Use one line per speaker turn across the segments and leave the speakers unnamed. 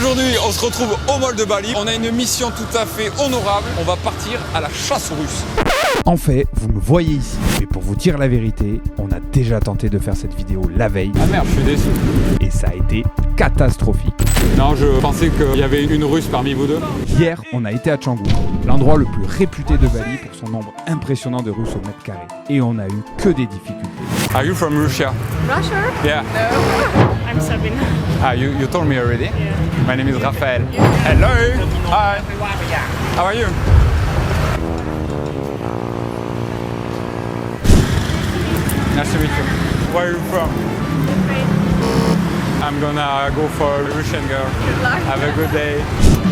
Aujourd'hui, on se retrouve au mall de Bali. On a une mission tout à fait honorable. On va partir à la chasse aux Russes.
En fait, vous me voyez ici, mais pour vous dire la vérité, on a déjà tenté de faire cette vidéo la veille.
Ah merde, je suis déçu.
Et ça a été catastrophique.
Non, je pensais qu'il y avait une Russe parmi vous deux.
Hier, on a été à Canggu, l'endroit le plus réputé de Bali pour son nombre impressionnant de Russes au mètre carré. Et on a eu que des difficultés.
Are you from Russia?
Russia?
Yeah.
No. I'm Sabine.
Ah, you told me already?
Yeah.
My name is Raphaël. Hello. Hi. How are you? Nice to meet you. Where are you from? I'm gonna go for a Russian girl.
Good luck.
Have a good day.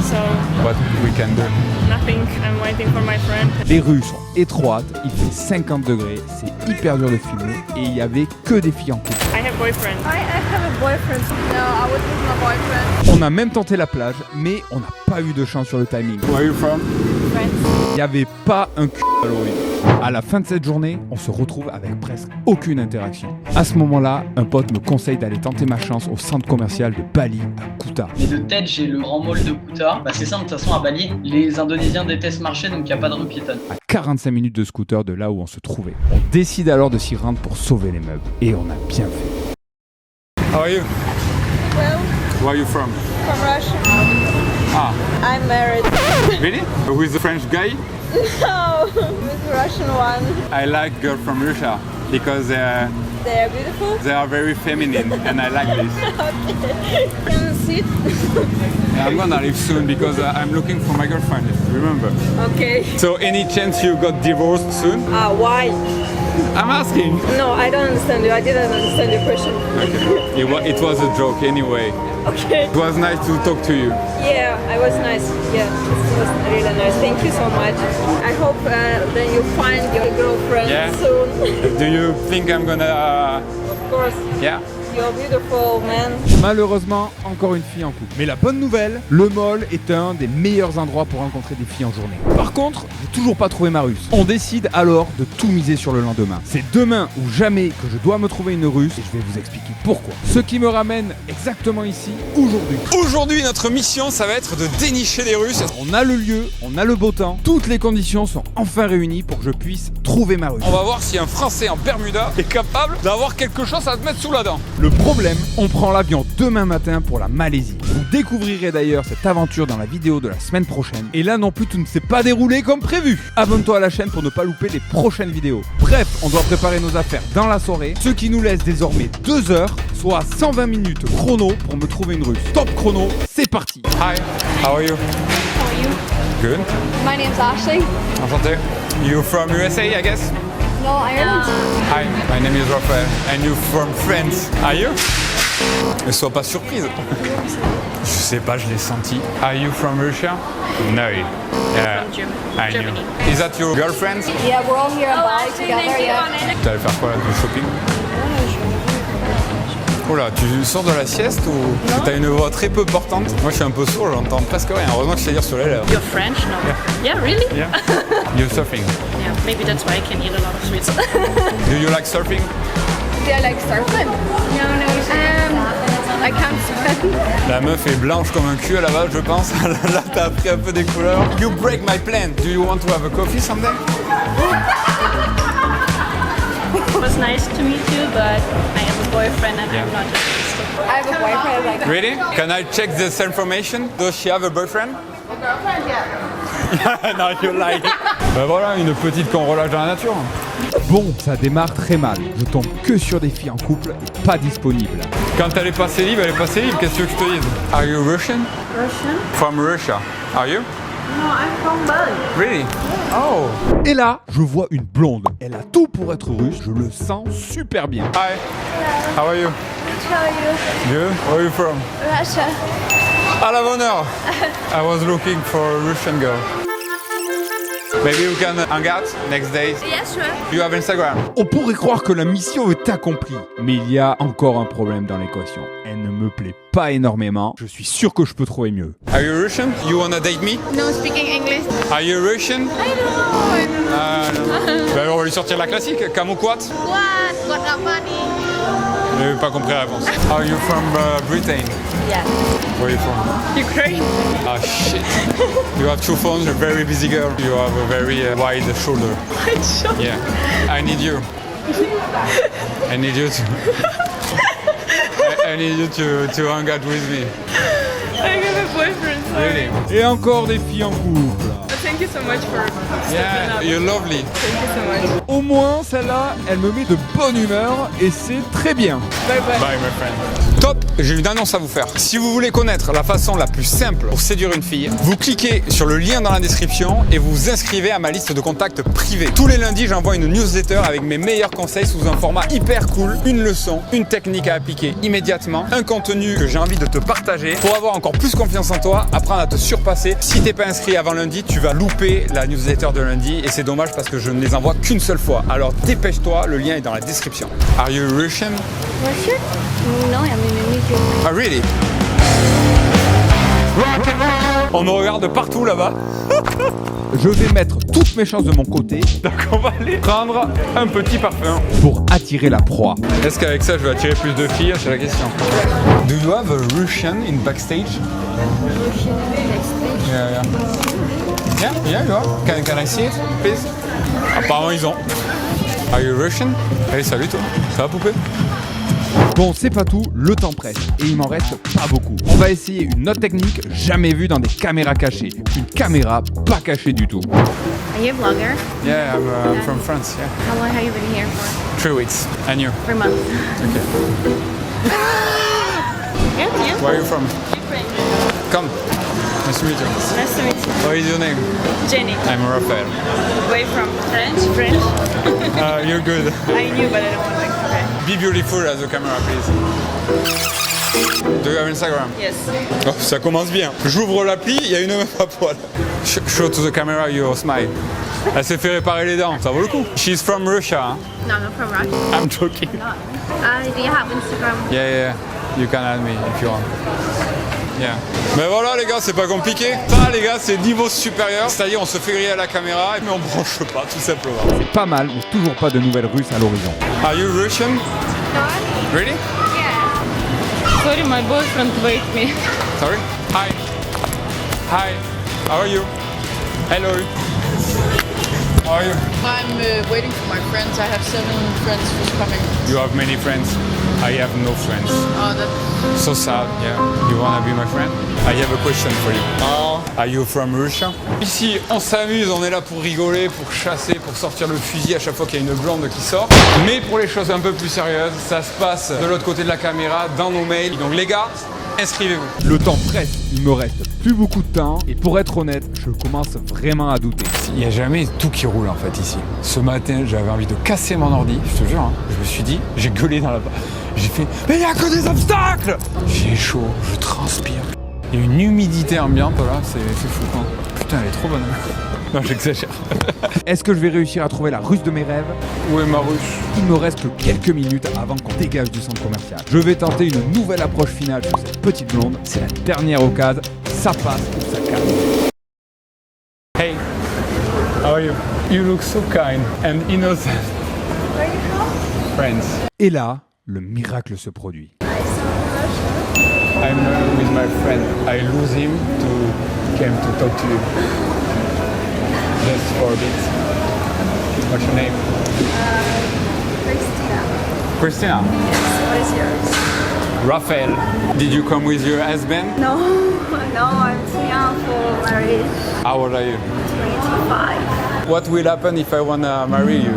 So,
What we can do?
nothing. I'm waiting for my friend.
Les rues sont étroites, il fait 50 degrés, c'est hyper dur de filmer et il y avait que des filles en couple.
I have boyfriend.
I have a boyfriend. No, I would with my boyfriend.
On a même tenté la plage, mais on n'a pas eu de chance sur le timing.
Where are you from?
Il n'y avait pas un cul à l'origine. À la fin de cette journée, on se retrouve avec presque aucune interaction. À ce moment-là, un pote me conseille d'aller tenter ma chance au centre commercial de Bali à Kuta.
Mais de tête, j'ai le grand mall de Kuta. Bah, c'est simple, de toute façon, à Bali, les Indonésiens détestent marcher, donc il n'y a pas de rue piétonne.
À 45 minutes de scooter de là où on se trouvait. On décide alors de s'y rendre pour sauver les meubles. Et on a bien fait.
How are you?
Well,
Where are you from?
from Russia.
Ah,
I'm married.
really? With a French guy?
No, with the Russian one.
I like girls from Russia because
They are beautiful.
they are very feminine and I like this.
Can you sit?
I'm gonna leave soon because I'm looking for my girlfriend, remember.
Okay.
So any chance you got divorced soon?
Why?
I'm asking.
No, I don't understand you. I didn't understand your question.
Okay. It was a joke anyway.
Okay.
It was nice to talk to you.
Yeah, I was nice. Yeah, it was really nice. Thank you so much. I hope that you find your girlfriend
Yeah.
soon.
Do you think I'm gonna...
Of course.
Yeah?
You're beautiful, man.
Malheureusement, encore une fille en couple. Mais la bonne nouvelle, le mall est un des meilleurs endroits pour rencontrer des filles en journée. Par contre, j'ai toujours pas trouvé ma russe. On décide alors de tout miser sur le lendemain. C'est demain ou jamais que je dois me trouver une russe et je vais vous expliquer pourquoi. Ce qui me ramène exactement ici, aujourd'hui.
Aujourd'hui, notre mission, ça va être de dénicher des Russes.
On a le lieu, on a le beau temps, toutes les conditions sont enfin réunies pour que je puisse trouver ma russe.
On va voir si un Français en Bermuda est capable d'avoir quelque chose à se mettre sous la dent.
Le problème, on prend l'avion demain matin pour la Malaisie. Vous découvrirez d'ailleurs cette aventure dans la vidéo de la semaine prochaine. Et là non plus, tout ne s'est pas déroulé comme prévu. Abonne-toi à la chaîne pour ne pas louper les prochaines vidéos. Bref, on doit préparer nos affaires dans la soirée, ce qui nous laisse désormais 2 heures, soit 120 minutes chrono pour me trouver une russe. Top chrono, c'est parti.
Hi, how are you?
How are you?
Good.
My name's Ashley.
Enchanté. You from USA, I guess?
No, Ireland.
Hi, my name is Raphael. And you from France? Are you? Ne sois pas surprise. Je sais pas, je l'ai senti. Are you from Russia? No. Yeah. I knew. Is that your girlfriend?
Yeah, we're all here in Bali together, yeah.
Tu allais faire quoi là, du shopping? Oula, tu sors de la sieste ou t'as une voix très peu portante? Moi je suis un peu sourd, j'entends presque rien. Heureusement que je sais dire sur les lèvres.
You're French? No. Yeah, really?
Yeah. You're surfing.
Yeah, maybe that's why I can eat a lot of sweets.
Do you like surfing?
Do I like surfing? No, I can't swim.
La meuf est blanche comme un cul à la base, je pense. Là, t'as appris un peu des couleurs. You break my plan. Do you want to have a coffee someday?
It was nice to meet you, but I have a boyfriend and I'm not interested.
I have a boyfriend, like,
Really? Can I check this information? Does she have a boyfriend? No, you like. Ben voilà, une petite qu'on relâche dans la nature.
Bon, ça démarre très mal. Je tombe que sur des filles en couple et pas disponibles.
Quand elle est passée libre, elle est passée libre. Qu'est-ce que je te dise? Are you Russian?
Russian?
From Russia. Are you?
No, I'm from Bali.
Really? Oh.
Et là, je vois une blonde. Elle a tout pour être russe, je le sens super bien.
Hi. How are you?
how are you?
Good. Where are you from?
Russia.
À la bonne heure. I was looking for a Russian girl. Maybe we can hang out next day.
Yeah, sure.
You have Instagram?
On pourrait croire que la mission est accomplie. Mais il y a encore un problème dans l'équation. Elle ne me plaît pas énormément. Je suis sûr que je peux trouver mieux.
Are you Russian? You wanna date me?
No, speaking English.
Are you Russian?
I know.
Ben, on va lui sortir la classique. Kamukwat?
What? Got money?
J'avais pas compris la réponse. Are you from Britain?
Yeah.
Where are you from?
Ukraine.
Ah shit. You have two phones, you're a very busy girl. You have a very wide shoulder.
Wide shoulder.
Yeah. I need you. I need you to... I need you to hang out with me.
I have a boyfriend, sorry.
Really?
Et encore des filles en couple.
But thank you so much for stepping
Yeah,
up.
you're lovely.
Thank you so much.
Au moins, celle-là, elle me met de bonne humeur et c'est très bien.
Bye bye.
Bye my friend. Top, j'ai une annonce à vous faire. Si vous voulez connaître la façon la plus simple pour séduire une fille, vous cliquez sur le lien dans la description et vous vous inscrivez à ma liste de contacts privés. Tous les lundis, j'envoie une newsletter avec mes meilleurs conseils sous un format hyper cool, une leçon, une technique à appliquer immédiatement, un contenu que j'ai envie de te partager pour avoir encore plus confiance en toi, apprendre à te surpasser. Si t'es pas inscrit avant lundi, tu vas louper la newsletter de lundi et c'est dommage parce que je ne les envoie qu'une seule fois. Alors dépêche-toi, le lien est dans la description. Are you Russian?
Russia? No, I'm in Egypt.
Ah really? On me regarde partout là-bas.
Je vais mettre toutes mes chances de mon côté
Donc on va aller prendre un petit parfum.
pour attirer la proie.
Est-ce qu'avec ça je vais attirer plus de filles? C'est la question. Do you have a Russian in backstage?
Russian backstage.
Yeah, yeah. Yeah, you are. Can I see it, please? Apparemment ils ont. Are you Russian? Hey, salut toi. Ça va poupée?
Bon, c'est pas tout, le temps presse et il m'en reste pas beaucoup. On va essayer une autre technique jamais vue dans des caméras cachées. Une caméra pas cachée du tout.
Are you a vlogger?
Yeah, I'm from France, yeah.
How long have you been here for?
3 weeks. And you?
3 months.
Okay.
And you?
Where are you from?
Ukraine.
Come. Nice to meet you.
Nice to meet you.
What is your name?
Jenny.
I'm Raphael.
Where from? French? French?
You're good.
I knew, but I don't want to like okay.
Be beautiful as a camera, please. Do you have Instagram?
Yes.
Oh, ça commence bien. J'ouvre l'appli, il y a une meuf à poil. Show to the camera your smile. Elle s'est fait réparer les dents, ça vaut le coup. She's from Russia. Hein?
No, I'm not from Russia.
I'm joking.
Do you have Instagram?
Yeah, yeah. You can add me if you want. Yeah. Mais voilà les gars, c'est pas compliqué. Ça les gars, c'est niveau supérieur. C'est-à-dire on se fait griller à la caméra mais on branche pas tout simplement.
C'est pas mal, mais toujours pas de nouvelles Russes à l'horizon.
Are you Russian? Really?
Sorry, my boyfriend wait me.
Sorry? Hi. Hi. How are you? Hello. How are you?
I'm waiting for my friends. I have 7 friends who's coming.
You have many friends. I have no friends.
Oh, that's
So sad, yeah. You wanna be my friend? I have a question for you. Are you from Russia? Ici, on s'amuse, on est là pour rigoler, pour chasser, pour sortir le fusil à chaque fois qu'il y a une blonde qui sort. Mais pour les choses un peu plus sérieuses, ça se passe de l'autre côté de la caméra, dans nos mails. Donc les gars, inscrivez-vous.
Le temps presse, il me reste plus beaucoup de temps et pour être honnête, je commence vraiment à douter.
Il n'y a jamais tout qui roule en fait ici. Ce matin, j'avais envie de casser mon ordi, je te jure. Hein. Je me suis dit, j'ai gueulé dans la barre. J'ai fait, mais il n'y a que des obstacles! J'ai chaud, je transpire. Il y a une humidité ambiante là, c'est fou. Hein. Putain, elle est trop bonne. Non, j'exagère.
Est-ce que je vais réussir à trouver la Russe de mes rêves?
Où est ma ruche?
Il me reste que quelques minutes avant qu'on dégage du centre commercial. Je vais tenter une nouvelle approche finale sur cette petite blonde. C'est la dernière occasion. Ça passe ou ça casse.
Hey, how are you? You look so kind and innocent.
Where are you from?
Friends.
Et là, le miracle se produit.
I'm with my friend. I lose him to came to talk to you. Just for a bit. What's your name?
Christina.
Christina.
What is yours?
Raphael. Did you come with your husband?
No, I'm too young for marriage.
How old are you?
25.
What will happen if I wanna marry you?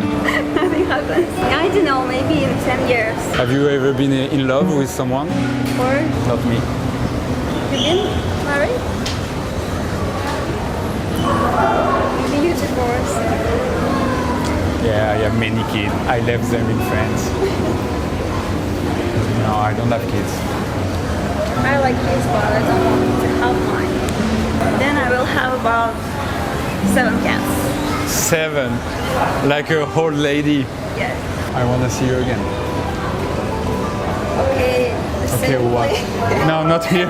Nothing happens. I don't know, maybe in 10 years.
Have you ever been in love with someone?
Or
Not me.
you've been married? Maybe you divorced.
Yeah, I have many kids. I left them in France. No, I don't have kids.
I like kids, but I don't want to have mine. Then I will have about 7 cats.
7. Like a old lady.
Yes.
I wanna see you again.
Okay.
Okay, what? No, not here.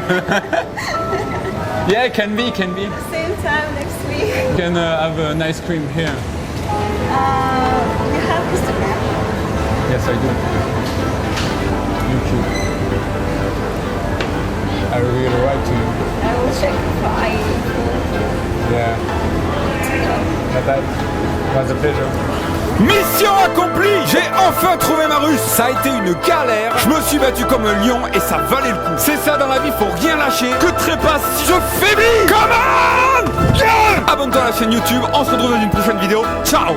Yeah, can be.
Same time next week.
You can have an ice cream here.
You have Instagram?
Yes, I do. I will write to you.
I will check if I
Yeah. Bye-bye. It was a pleasure.
Mission accomplie! J'ai enfin trouvé ma russe. Ça a été une galère. Je me suis battu comme un lion et ça valait le coup. C'est ça dans la vie, faut rien lâcher. Que de trépasse, je faiblis. Come on! Yeah! Abonne-toi à la chaîne YouTube. On se retrouve dans une prochaine vidéo. Ciao!